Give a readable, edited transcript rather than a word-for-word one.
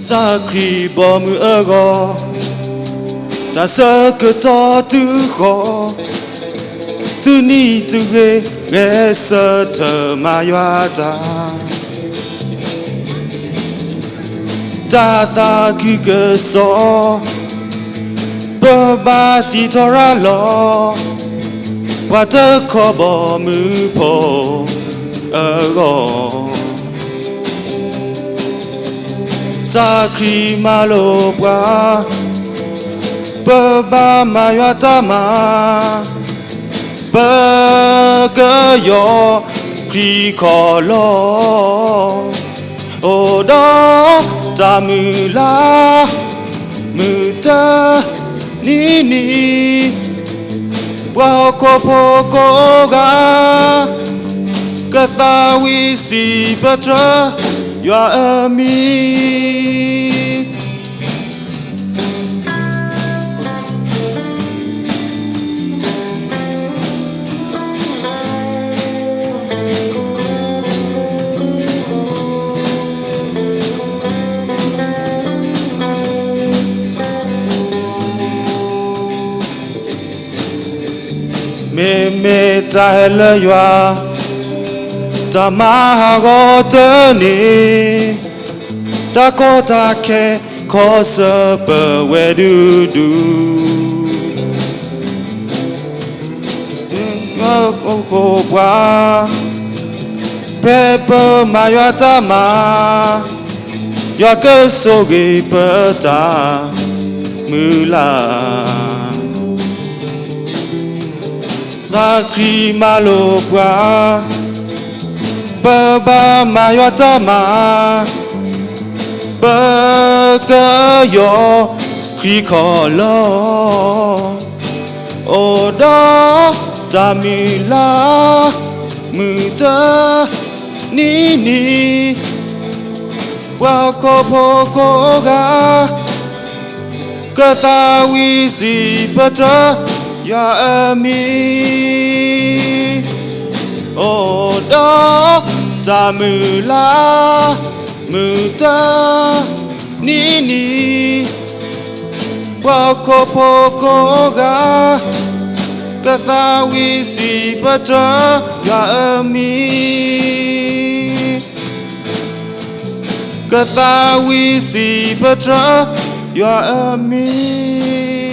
Sakri bomu ego ta sakato tu ho tu ni tu ge sa ta ma ywa ta ta ki ge so ba ba si tora lo wa ta ko bo mu po ego Sakri malo bwa ba ma ywa ta ma ba ga yo kri ko lo o do ta mu la mu ta ni ni wa ko po ko ga ka ta wi si patra you are me me ta hele you are ta ma go te ni ta ko ta ke ko sa pa we do ko bwa pepe ma yo ta ma yo ke so ge pa ta mu la Sakri malo bwa ba ma yo ta ma ba ga yo kri ko lo o do ta mi la mu ta ni ni wa ko po ko ga ka ta wi si patra ya mi o do ta mu la mu ta ni ni wa ko po ko ga ka ta wi si patra ya mi ka ta wi si patra ya mi